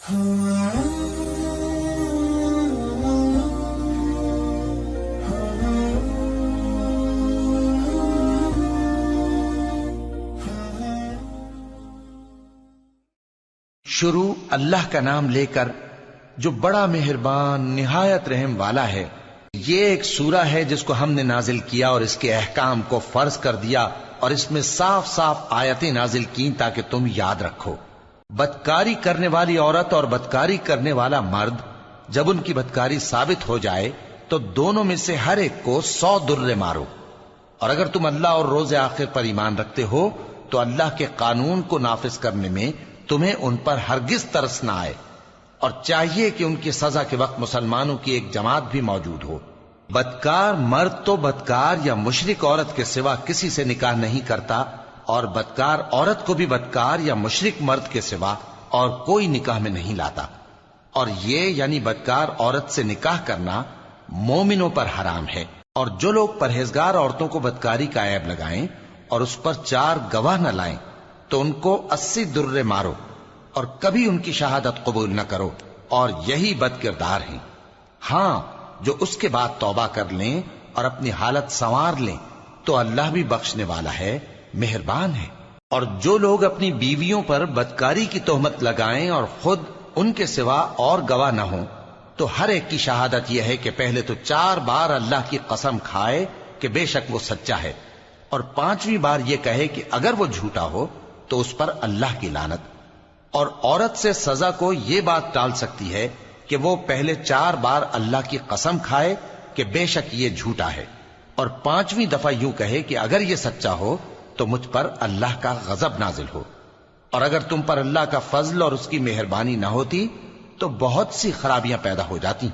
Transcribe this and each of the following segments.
شروع اللہ کا نام لے کر جو بڑا مہربان نہایت رحم والا ہے۔ یہ ایک سورہ ہے جس کو ہم نے نازل کیا اور اس کے احکام کو فرض کر دیا، اور اس میں صاف صاف آیتیں نازل کی تاکہ تم یاد رکھو۔ بدکاری کرنے والی عورت اور بدکاری کرنے والا مرد جب ان کی بدکاری ثابت ہو جائے تو دونوں میں سے ہر ایک کو 100 درے مارو، اور اگر تم اللہ اور روز آخر پر ایمان رکھتے ہو تو اللہ کے قانون کو نافذ کرنے میں تمہیں ان پر ہرگز ترس نہ آئے، اور چاہیے کہ ان کی سزا کے وقت مسلمانوں کی ایک جماعت بھی موجود ہو۔ بدکار مرد تو بدکار یا مشرک عورت کے سوا کسی سے نکاح نہیں کرتا، اور بدکار عورت کو بھی بدکار یا مشرک مرد کے سوا اور کوئی نکاح میں نہیں لاتا، اور یہ یعنی بدکار عورت سے نکاح کرنا مومنوں پر حرام ہے۔ اور جو لوگ پرہیزگار عورتوں کو بدکاری کا عیب لگائیں اور اس پر 4 گواہ نہ لائیں تو ان کو 80 درے مارو، اور کبھی ان کی شہادت قبول نہ کرو، اور یہی بد کردار ہیں۔ ہاں، جو اس کے بعد توبہ کر لیں اور اپنی حالت سنوار لیں تو اللہ بھی بخشنے والا ہے، مہربان ہے۔ اور جو لوگ اپنی بیویوں پر بدکاری کی تہمت لگائیں اور خود ان کے سوا اور گواہ نہ ہوں تو ہر ایک کی شہادت یہ ہے کہ پہلے تو 4 بار اللہ کی قسم کھائے کہ بے شک وہ سچا ہے، اور 5ویں بار یہ کہے کہ اگر وہ جھوٹا ہو تو اس پر اللہ کی لعنت۔ اور عورت سے سزا کو یہ بات ٹال سکتی ہے کہ وہ پہلے 4 بار اللہ کی قسم کھائے کہ بے شک یہ جھوٹا ہے، اور 5ویں دفعہ یوں کہے کہ اگر یہ سچا ہو تو مجھ پر اللہ کا غضب نازل ہو۔ اور اگر تم پر اللہ کا فضل اور اس کی مہربانی نہ ہوتی تو بہت سی خرابیاں پیدا ہو جاتی۔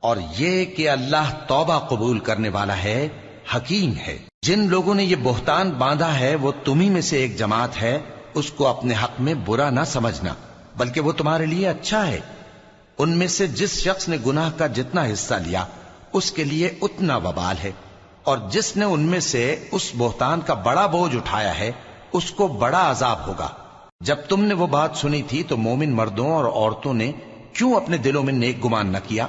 اور یہ کہ اللہ توبہ قبول کرنے والا ہے، حکیم ہے۔ جن لوگوں نے یہ بہتان باندھا ہے وہ تمہیں میں سے ایک جماعت ہے، اس کو اپنے حق میں برا نہ سمجھنا، بلکہ وہ تمہارے لیے اچھا ہے۔ ان میں سے جس شخص نے گناہ کا جتنا حصہ لیا اس کے لیے اتنا وبال ہے، اور جس نے ان میں سے اس بہتان کا بڑا بوجھ اٹھایا ہے اس کو بڑا عذاب ہوگا۔ جب تم نے وہ بات سنی تھی تو مومن مردوں اور عورتوں نے کیوں اپنے دلوں میں نیک گمان نہ کیا،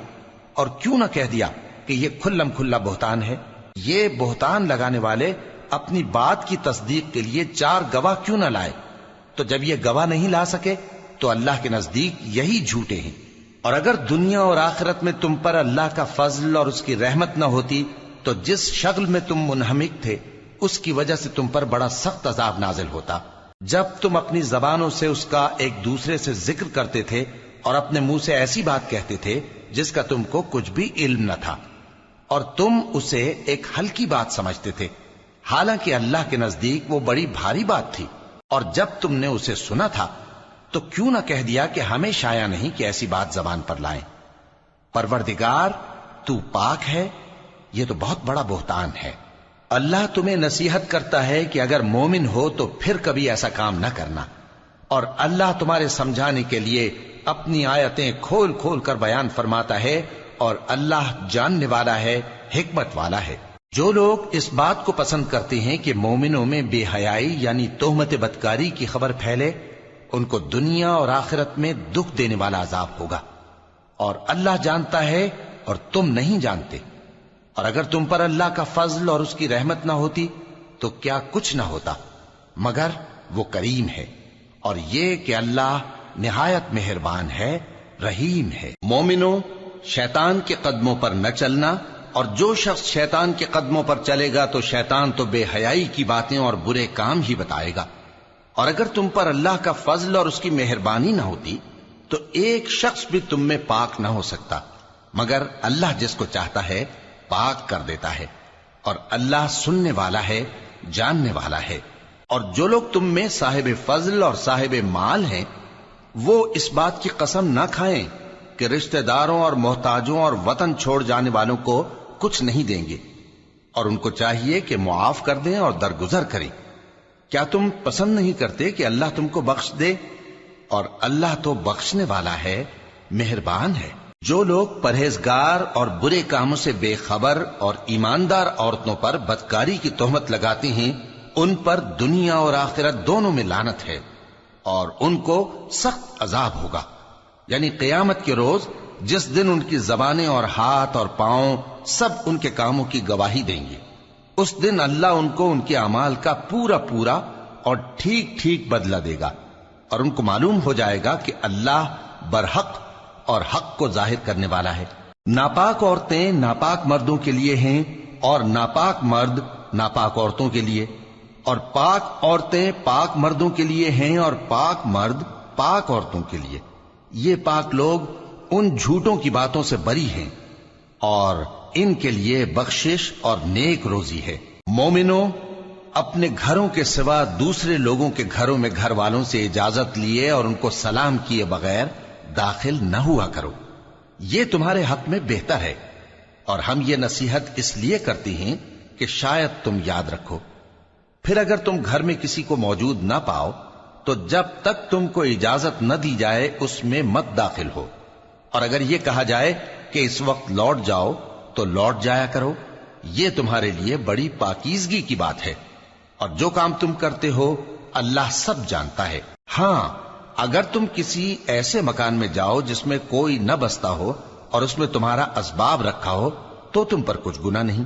اور کیوں نہ کہہ دیا کہ یہ کھلم کھلا بہتان ہے؟ یہ بہتان لگانے والے اپنی بات کی تصدیق کے لیے 4 گواہ کیوں نہ لائے؟ تو جب یہ گواہ نہیں لا سکے تو اللہ کے نزدیک یہی جھوٹے ہیں۔ اور اگر دنیا اور آخرت میں تم پر اللہ کا فضل اور اس کی رحمت نہ ہوتی تو جس شغل میں تم منہمک تھے اس کی وجہ سے تم پر بڑا سخت عذاب نازل ہوتا، جب تم اپنی زبانوں سے اس کا ایک دوسرے سے ذکر کرتے تھے اور اپنے منہ سے ایسی بات کہتے تھے جس کا تم کو کچھ بھی علم نہ تھا، اور تم اسے ایک ہلکی بات سمجھتے تھے، حالانکہ اللہ کے نزدیک وہ بڑی بھاری بات تھی۔ اور جب تم نے اسے سنا تھا تو کیوں نہ کہہ دیا کہ ہمیں شایع نہیں کہ ایسی بات زبان پر لائیں؟ پروردگار تو پاک ہے، یہ تو بہت بڑا بہتان ہے۔ اللہ تمہیں نصیحت کرتا ہے کہ اگر مومن ہو تو پھر کبھی ایسا کام نہ کرنا، اور اللہ تمہارے سمجھانے کے لیے اپنی آیتیں کھول کھول کر بیان فرماتا ہے، اور اللہ جاننے والا ہے، حکمت والا ہے۔ جو لوگ اس بات کو پسند کرتے ہیں کہ مومنوں میں بے حیائی یعنی تہمت بدکاری کی خبر پھیلے، ان کو دنیا اور آخرت میں دکھ دینے والا عذاب ہوگا، اور اللہ جانتا ہے اور تم نہیں جانتے۔ اور اگر تم پر اللہ کا فضل اور اس کی رحمت نہ ہوتی تو کیا کچھ نہ ہوتا، مگر وہ کریم ہے، اور یہ کہ اللہ نہایت مہربان ہے، رحیم ہے۔ مومنوں، شیطان کے قدموں پر نہ چلنا، اور جو شخص شیطان کے قدموں پر چلے گا تو شیطان تو بے حیائی کی باتیں اور برے کام ہی بتائے گا۔ اور اگر تم پر اللہ کا فضل اور اس کی مہربانی نہ ہوتی تو ایک شخص بھی تم میں پاک نہ ہو سکتا، مگر اللہ جس کو چاہتا ہے پاک کر دیتا ہے، اور اللہ سننے والا ہے، جاننے والا ہے۔ اور جو لوگ تم میں صاحب فضل اور صاحب مال ہیں وہ اس بات کی قسم نہ کھائیں کہ رشتہ داروں اور محتاجوں اور وطن چھوڑ جانے والوں کو کچھ نہیں دیں گے، اور ان کو چاہیے کہ معاف کر دیں اور درگزر کریں۔ کیا تم پسند نہیں کرتے کہ اللہ تم کو بخش دے؟ اور اللہ تو بخشنے والا ہے، مہربان ہے۔ جو لوگ پرہیزگار اور برے کاموں سے بے خبر اور ایماندار عورتوں پر بدکاری کی تہمت لگاتے ہیں ان پر دنیا اور آخرت دونوں میں لعنت ہے، اور ان کو سخت عذاب ہوگا۔ یعنی قیامت کے روز جس دن ان کی زبانیں اور ہاتھ اور پاؤں سب ان کے کاموں کی گواہی دیں گے، اس دن اللہ ان کو ان کے اعمال کا پورا پورا اور ٹھیک ٹھیک بدلہ دے گا، اور ان کو معلوم ہو جائے گا کہ اللہ برحق اور حق کو ظاہر کرنے والا ہے۔ ناپاک عورتیں ناپاک مردوں کے لیے ہیں، اور ناپاک مرد ناپاک عورتوں کے لیے، اور پاک عورتیں پاک مردوں کے لیے ہیں، اور پاک مرد پاک عورتوں کے لیے۔ یہ پاک لوگ ان جھوٹوں کی باتوں سے بری ہیں، اور ان کے لیے بخشش اور نیک روزی ہے۔ مومنوں، اپنے گھروں کے سوا دوسرے لوگوں کے گھروں میں گھر والوں سے اجازت لیے اور ان کو سلام کیے بغیر داخل نہ ہوا کرو، یہ تمہارے حق میں بہتر ہے، اور ہم یہ نصیحت اس لیے کرتے ہیں کہ شاید تم یاد رکھو۔ پھر اگر تم گھر میں کسی کو موجود نہ پاؤ تو جب تک تم کو اجازت نہ دی جائے اس میں مت داخل ہو، اور اگر یہ کہا جائے کہ اس وقت لوٹ جاؤ تو لوٹ جایا کرو، یہ تمہارے لیے بڑی پاکیزگی کی بات ہے، اور جو کام تم کرتے ہو اللہ سب جانتا ہے۔ ہاں، اگر تم کسی ایسے مکان میں جاؤ جس میں کوئی نہ بستا ہو اور اس میں تمہارا اسباب رکھا ہو تو تم پر کچھ گناہ نہیں،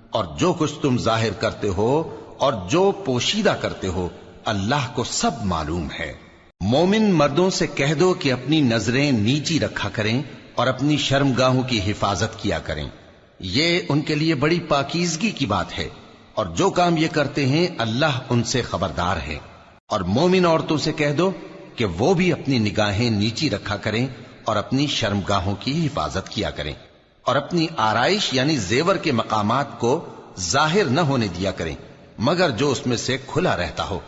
اور جو کچھ تم ظاہر کرتے ہو اور جو پوشیدہ کرتے ہو اللہ کو سب معلوم ہے۔ مومن مردوں سے کہہ دو کہ اپنی نظریں نیچی رکھا کریں اور اپنی شرمگاہوں کی حفاظت کیا کریں، یہ ان کے لیے بڑی پاکیزگی کی بات ہے، اور جو کام یہ کرتے ہیں اللہ ان سے خبردار ہے۔ اور مومن عورتوں سے کہہ دو کہ وہ بھی اپنی نگاہیں نیچی رکھا کریں اور اپنی شرمگاہوں کی حفاظت کیا کریں، اور اپنی آرائش یعنی زیور کے مقامات کو ظاہر نہ ہونے دیا کریں مگر جو اس میں سے کھلا رہتا ہو،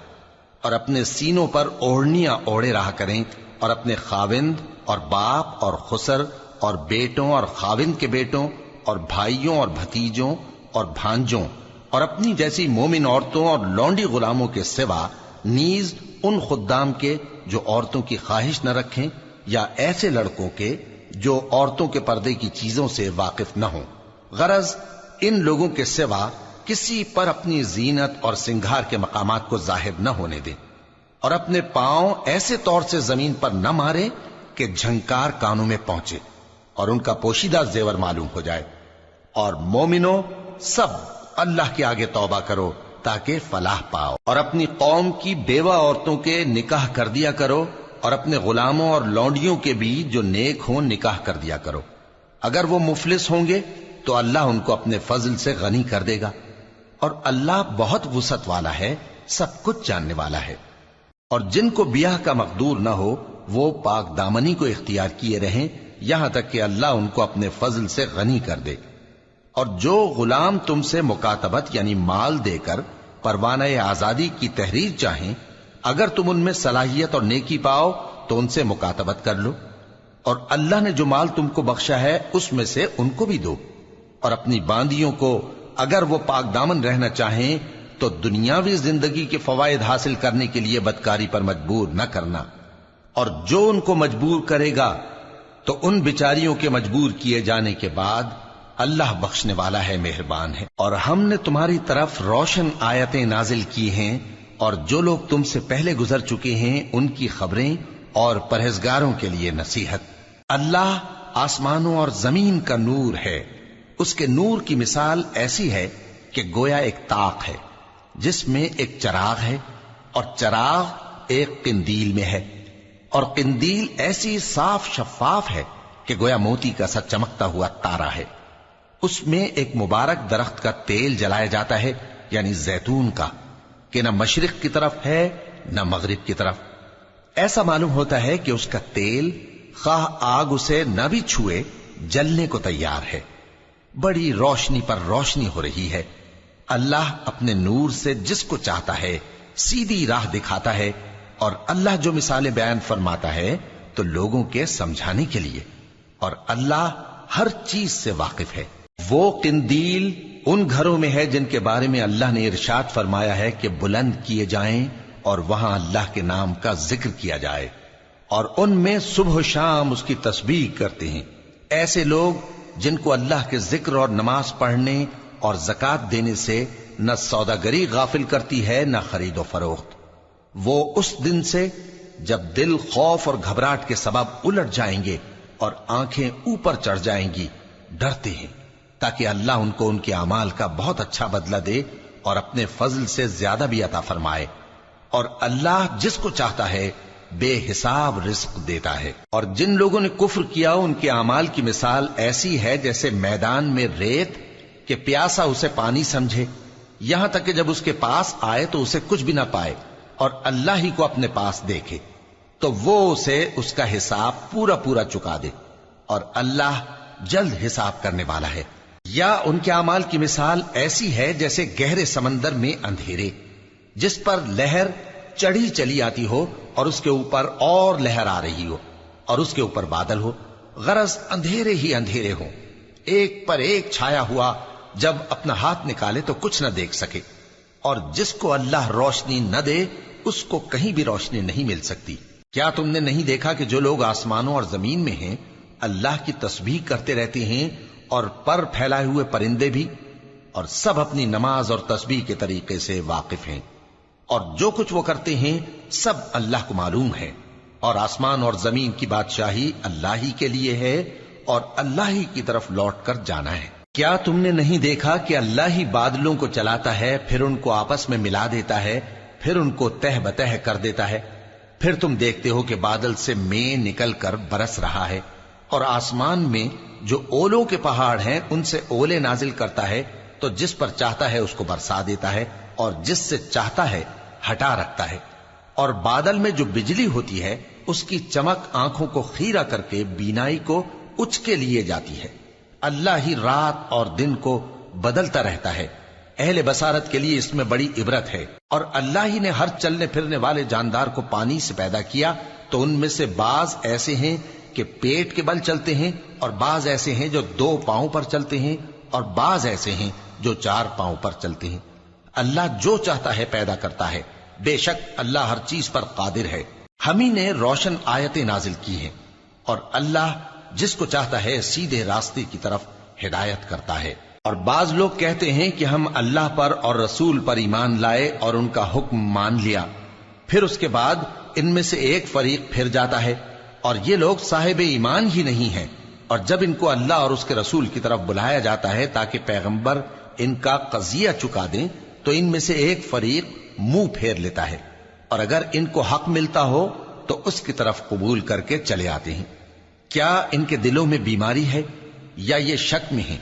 اور اپنے سینوں پر اوڑھنیاں اوڑھے رہا کریں، اور اپنے خاوند اور باپ اور خسر اور بیٹوں اور خاوند کے بیٹوں اور بھائیوں اور بھتیجوں اور بھانجوں اور اپنی جیسی مومن عورتوں اور لونڈی غلاموں کے سوا نیز ان خدام کے جو عورتوں کی خواہش نہ رکھیں، یا ایسے لڑکوں کے جو عورتوں کے پردے کی چیزوں سے واقف نہ ہوں۔ غرض ان لوگوں کے سوا کسی پر اپنی زینت اور سنگھار کے مقامات کو ظاہر نہ ہونے دیں، اور اپنے پاؤں ایسے طور سے زمین پر نہ مارے کہ جھنکار کانوں میں پہنچے اور ان کا پوشیدہ زیور معلوم ہو جائے۔ اور مومنوں، سب اللہ کے آگے توبہ کرو تاکہ فلاح پاؤ، اور اپنی قوم کی بیوہ عورتوں کے نکاح کر دیا کرو، اور اپنے غلاموں اور لونڈیوں کے بھی جو نیک ہوں نکاح کر دیا کرو۔ اگر وہ مفلس ہوں گے تو اللہ ان کو اپنے فضل سے غنی کر دے گا، اور اللہ بہت وسعت والا ہے، سب کچھ جاننے والا ہے۔ اور جن کو بیاہ کا مقدور نہ ہو وہ پاک دامنی کو اختیار کیے رہیں یہاں تک کہ اللہ ان کو اپنے فضل سے غنی کر دے۔ اور جو غلام تم سے مکاتبت یعنی مال دے کر پروانہ آزادی کی تحریر چاہیں، اگر تم ان میں صلاحیت اور نیکی پاؤ تو ان سے مکاتبت کر لو، اور اللہ نے جو مال تم کو بخشا ہے اس میں سے ان کو بھی دو۔ اور اپنی باندیوں کو اگر وہ پاک دامن رہنا چاہیں تو دنیاوی زندگی کے فوائد حاصل کرنے کے لیے بدکاری پر مجبور نہ کرنا، اور جو ان کو مجبور کرے گا تو ان بیچاریوں کے مجبور کیے جانے کے بعد اللہ بخشنے والا ہے، مہربان ہے۔ اور ہم نے تمہاری طرف روشن آیتیں نازل کی ہیں، اور جو لوگ تم سے پہلے گزر چکے ہیں ان کی خبریں اور پرہیزگاروں کے لیے نصیحت۔ اللہ آسمانوں اور زمین کا نور ہے، اس کے نور کی مثال ایسی ہے کہ گویا ایک طاق ہے جس میں ایک چراغ ہے، اور چراغ ایک قندیل میں ہے، اور قندیل ایسی صاف شفاف ہے کہ گویا موتی کا سا چمکتا ہوا تارا ہے۔ اس میں ایک مبارک درخت کا تیل جلایا جاتا ہے یعنی زیتون کا، کہ نہ مشرق کی طرف ہے نہ مغرب کی طرف۔ ایسا معلوم ہوتا ہے کہ اس کا تیل خواہ آگ اسے نہ بھی چھوئے جلنے کو تیار ہے، بڑی روشنی پر روشنی ہو رہی ہے۔ اللہ اپنے نور سے جس کو چاہتا ہے سیدھی راہ دکھاتا ہے، اور اللہ جو مثالیں بیان فرماتا ہے تو لوگوں کے سمجھانے کے لیے، اور اللہ ہر چیز سے واقف ہے۔ وہ قندیل ان گھروں میں ہے جن کے بارے میں اللہ نے ارشاد فرمایا ہے کہ بلند کیے جائیں اور وہاں اللہ کے نام کا ذکر کیا جائے، اور ان میں صبح و شام اس کی تسبیح کرتے ہیں۔ ایسے لوگ جن کو اللہ کے ذکر اور نماز پڑھنے اور زکوٰۃ دینے سے نہ سوداگری غافل کرتی ہے نہ خرید و فروخت، وہ اس دن سے جب دل خوف اور گھبراہٹ کے سبب الٹ جائیں گے اور آنکھیں اوپر چڑھ جائیں گی، ڈرتے ہیں تاکہ اللہ ان کو ان کے اعمال کا بہت اچھا بدلہ دے اور اپنے فضل سے زیادہ بھی عطا فرمائے، اور اللہ جس کو چاہتا ہے بے حساب رزق دیتا ہے۔ اور جن لوگوں نے کفر کیا ان کے اعمال کی مثال ایسی ہے جیسے میدان میں ریت کہ پیاسا اسے پانی سمجھے، یہاں تک کہ جب اس کے پاس آئے تو اسے کچھ بھی نہ پائے اور اللہ ہی کو اپنے پاس دیکھے تو وہ اسے اس کا حساب پورا پورا چکا دے، اور اللہ جلد حساب کرنے والا ہے۔ یا ان کے اعمال کی مثال ایسی ہے جیسے گہرے سمندر میں اندھیرے جس پر لہر چڑھی چلی آتی ہو اور اس کے اوپر اور لہر آ رہی ہو اور اس کے اوپر بادل ہو، غرض اندھیرے ہی اندھیرے ہوں، ایک پر ایک چھایا ہوا، جب اپنا ہاتھ نکالے تو کچھ نہ دیکھ سکے، اور جس کو اللہ روشنی نہ دے اس کو کہیں بھی روشنی نہیں مل سکتی۔ کیا تم نے نہیں دیکھا کہ جو لوگ آسمانوں اور زمین میں ہیں اللہ کی تسبیح کرتے رہتے ہیں، اور پر پھیلائے ہوئے پرندے بھی، اور سب اپنی نماز اور تسبیح کے طریقے سے واقف ہیں، اور جو کچھ وہ کرتے ہیں سب اللہ کو معلوم ہے، اور آسمان اور زمین کی بادشاہی اللہ ہی کے لیے ہے اور اللہ ہی کی طرف لوٹ کر جانا ہے۔ کیا تم نے نہیں دیکھا کہ اللہ ہی بادلوں کو چلاتا ہے، پھر ان کو آپس میں ملا دیتا ہے، پھر ان کو تہ بتہ کر دیتا ہے، پھر تم دیکھتے ہو کہ بادل سے مے نکل کر برس رہا ہے، اور آسمان میں جو اولوں کے پہاڑ ہیں ان سے اولے نازل کرتا ہے، تو جس پر چاہتا ہے اس کو برسا دیتا ہے اور جس سے چاہتا ہے ہٹا رکھتا ہے، اور بادل میں جو بجلی ہوتی ہے اس کی چمک آنکھوں کو خیرہ کر کے بینائی کو اچکے لیے جاتی ہے۔ اللہ ہی رات اور دن کو بدلتا رہتا ہے، اہل بصارت کے لیے اس میں بڑی عبرت ہے۔ اور اللہ ہی نے ہر چلنے پھرنے والے جاندار کو پانی سے پیدا کیا، تو ان میں سے بعض ایسے ہیں کہ پیٹ کے بل چلتے ہیں، اور بعض ایسے ہیں جو 2 پاؤں پر چلتے ہیں، اور بعض ایسے ہیں جو 4 پاؤں پر چلتے ہیں۔ اللہ جو چاہتا ہے پیدا کرتا ہے، بے شک اللہ ہر چیز پر قادر ہے۔ ہم ہی نے روشن آیتیں نازل کی ہیں، اور اللہ جس کو چاہتا ہے سیدھے راستے کی طرف ہدایت کرتا ہے۔ اور بعض لوگ کہتے ہیں کہ ہم اللہ پر اور رسول پر ایمان لائے اور ان کا حکم مان لیا، پھر اس کے بعد ان میں سے ایک فریق پھر جاتا ہے، اور یہ لوگ صاحب ایمان ہی نہیں ہیں، اور جب ان کو اللہ اور اس کے رسول کی طرف بلایا جاتا ہے تاکہ پیغمبر ان کا قضیہ چکا دیں، تو ان میں سے ایک فریق منہ پھیر لیتا ہے، اور اگر ان کو حق ملتا ہو تو اس کی طرف قبول کر کے چلے آتے ہیں۔ کیا ان کے دلوں میں بیماری ہے، یا یہ شک میں ہیں،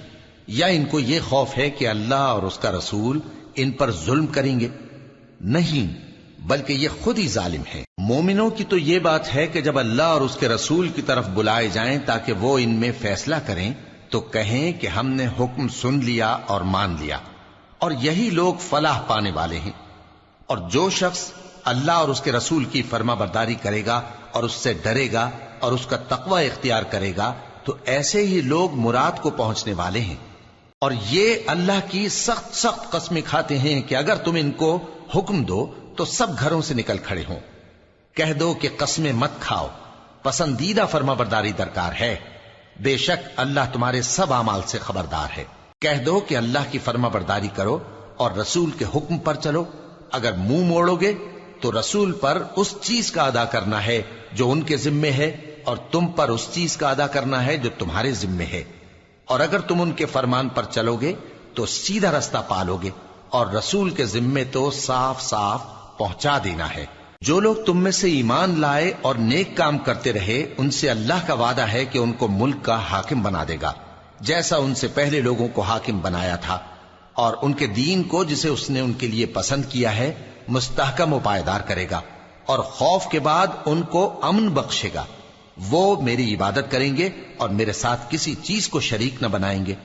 یا ان کو یہ خوف ہے کہ اللہ اور اس کا رسول ان پر ظلم کریں گے؟ نہیں، بلکہ یہ خود ہی ظالم ہے۔ مومنوں کی تو یہ بات ہے کہ جب اللہ اور اس کے رسول کی طرف بلائے جائیں تاکہ وہ ان میں فیصلہ کریں تو کہیں کہ ہم نے حکم سن لیا اور مان لیا، اور یہی لوگ فلاح پانے والے ہیں۔ اور جو شخص اللہ اور اس کے رسول کی فرما برداری کرے گا اور اس سے ڈرے گا اور اس کا تقوی اختیار کرے گا تو ایسے ہی لوگ مراد کو پہنچنے والے ہیں۔ اور یہ اللہ کی سخت سخت قسمیں کھاتے ہیں کہ اگر تم ان کو حکم دو تو سب گھروں سے نکل کھڑے ہوں۔ کہہ دو کہ قسمیں مت کھاؤ، پسندیدہ فرما برداری درکار ہے، بے شک اللہ تمہارے سب اعمال سے خبردار ہے۔ کہہ دو کہ اللہ کی فرما برداری کرو اور رسول کے حکم پر چلو، اگر منہ موڑو گے تو رسول پر اس چیز کا ادا کرنا ہے جو ان کے ذمے ہے، اور تم پر اس چیز کا ادا کرنا ہے جو تمہارے ذمے ہے، اور اگر تم ان کے فرمان پر چلو گے تو سیدھا رستہ پالو گے، اور رسول کے ذمے تو صاف صاف پہنچا دینا ہے۔ جو لوگ تم میں سے ایمان لائے اور نیک کام کرتے رہے ان سے اللہ کا وعدہ ہے کہ ان کو ملک کا حاکم بنا دے گا، جیسا ان سے پہلے لوگوں کو حاکم بنایا تھا، اور ان کے دین کو جسے اس نے ان کے لیے پسند کیا ہے مستحکم و پائیدار کرے گا، اور خوف کے بعد ان کو امن بخشے گا۔ وہ میری عبادت کریں گے اور میرے ساتھ کسی چیز کو شریک نہ بنائیں گے،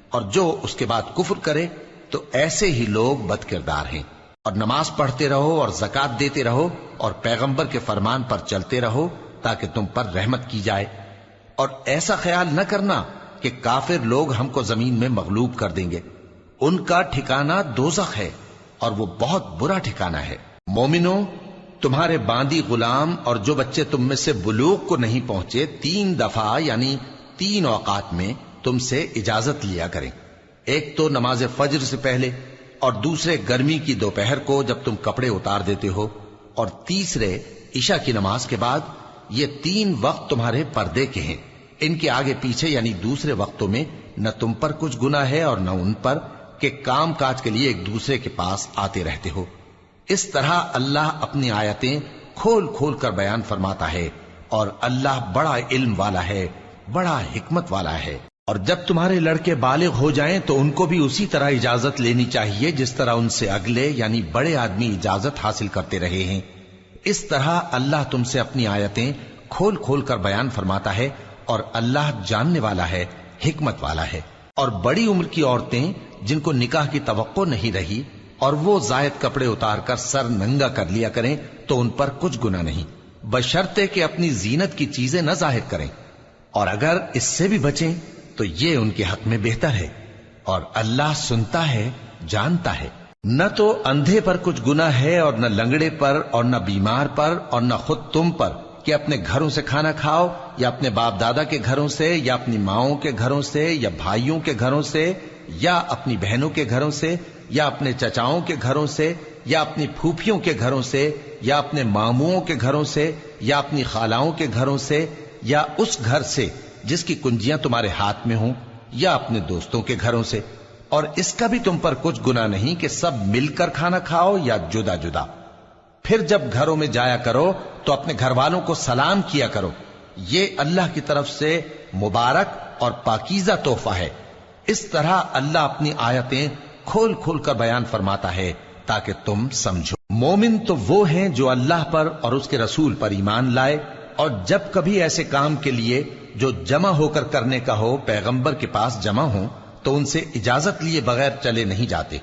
اور جو اس کے بعد کفر کرے تو ایسے ہی لوگ بد کردار ہیں۔ اور نماز پڑھتے رہو اور زکوٰۃ دیتے رہو اور پیغمبر کے فرمان پر چلتے رہو تاکہ تم پر رحمت کی جائے، اور ایسا خیال نہ کرنا کہ کافر لوگ ہم کو زمین میں مغلوب کر دیں گے، ان کا ٹھکانہ دوزخ ہے اور وہ بہت برا ٹھکانہ ہے۔ مومنوں، تمہارے باندی غلام اور جو بچے تم میں سے بلوغ کو نہیں پہنچے 3 دفعہ یعنی 3 اوقات میں تم سے اجازت لیا کریں، ایک تو نماز فجر سے پہلے، اور دوسرے گرمی کی دوپہر کو جب تم کپڑے اتار دیتے ہو، اور تیسرے عشاء کی نماز کے بعد یہ 3 وقت تمہارے پردے کے ہیں. ان کے آگے پیچھے یعنی دوسرے وقتوں میں نہ تم پر کچھ گناہ ہے اور نہ ان پر کہ کام کاج کے لیے ایک دوسرے کے پاس آتے رہتے ہو. اس طرح اللہ اپنی آیتیں کھول کھول کر بیان فرماتا ہے اور اللہ بڑا علم والا ہے، بڑا حکمت والا ہے. اور جب تمہارے لڑکے بالغ ہو جائیں تو ان کو بھی اسی طرح اجازت لینی چاہیے جس طرح ان سے اگلے یعنی بڑے آدمی اجازت حاصل کرتے رہے ہیں. اس طرح اللہ تم سے اپنی آیتیں کھول کھول کر بیان فرماتا ہے اور اللہ جاننے والا ہے، حکمت والا ہے. اور بڑی عمر کی عورتیں جن کو نکاح کی توقع نہیں رہی اور وہ زائد کپڑے اتار کر سر ننگا کر لیا کریں تو ان پر کچھ گناہ نہیں، بشرطے کہ اپنی زینت کی چیزیں نہ ظاہر کریں. اور اگر اس سے بھی بچیں تو یہ ان کے حق میں بہتر ہے. اور اللہ سنتا ہے، جانتا ہے. نہ تو اندھے پر کچھ گناہ ہے اور نہ لنگڑے پر اور نہ بیمار پر اور نہ خود تم پر کہ اپنے گھروں سے کھانا کھاؤ یا اپنے باپ دادا کے گھروں سے یا اپنی ماؤں کے گھروں سے یا بھائیوں کے گھروں سے یا اپنی بہنوں کے گھروں سے یا اپنے چچاؤں کے گھروں سے یا اپنی پھوپھیوں کے گھروں سے یا اپنے ماموؤں کے گھروں سے یا اپنی خالاؤں کے گھروں سے یا اس گھر سے جس کی کنجیاں تمہارے ہاتھ میں ہوں یا اپنے دوستوں کے گھروں سے. اور اس کا بھی تم پر کچھ گناہ نہیں کہ سب مل کر کھانا کھاؤ یا جدا جدا. پھر جب گھروں میں جایا کرو تو اپنے گھر والوں کو سلام کیا کرو. یہ اللہ کی طرف سے مبارک اور پاکیزہ تحفہ ہے. اس طرح اللہ اپنی آیتیں کھول کھول کر بیان فرماتا ہے تاکہ تم سمجھو. مومن تو وہ ہیں جو اللہ پر اور اس کے رسول پر ایمان لائے اور جب کبھی ایسے کام کے لیے جو جمع ہو کر کرنے کا ہو پیغمبر کے پاس جمع ہوں تو ان سے اجازت لیے بغیر چلے نہیں جاتے.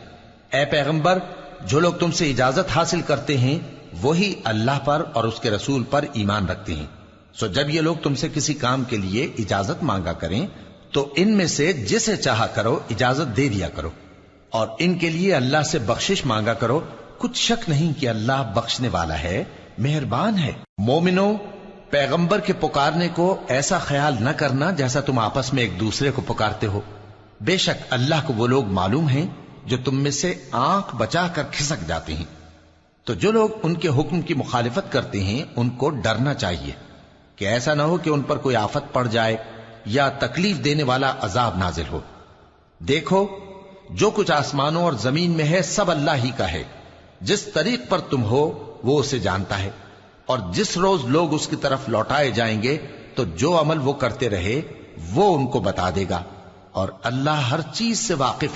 اے پیغمبر، جو لوگ تم سے اجازت حاصل کرتے ہیں وہی اللہ پر اور اس کے رسول پر ایمان رکھتے ہیں. سو جب یہ لوگ تم سے کسی کام کے لیے اجازت مانگا کریں تو ان میں سے جسے چاہا کرو اجازت دے دیا کرو اور ان کے لیے اللہ سے بخشش مانگا کرو. کچھ شک نہیں کہ اللہ بخشنے والا ہے، مہربان ہے. مومنو، پیغمبر کے پکارنے کو ایسا خیال نہ کرنا جیسا تم آپس میں ایک دوسرے کو پکارتے ہو. بے شک اللہ کو وہ لوگ معلوم ہیں جو تم میں سے آنکھ بچا کر کھسک جاتے ہیں. تو جو لوگ ان کے حکم کی مخالفت کرتے ہیں ان کو ڈرنا چاہیے کہ ایسا نہ ہو کہ ان پر کوئی آفت پڑ جائے یا تکلیف دینے والا عذاب نازل ہو. دیکھو، جو کچھ آسمانوں اور زمین میں ہے سب اللہ ہی کا ہے. جس طریق پر تم ہو وہ اسے جانتا ہے اور جس روز لوگ اس کی طرف لوٹائے جائیں گے تو جو عمل وہ کرتے رہے وہ ان کو بتا دے گا اور اللہ ہر چیز سے واقف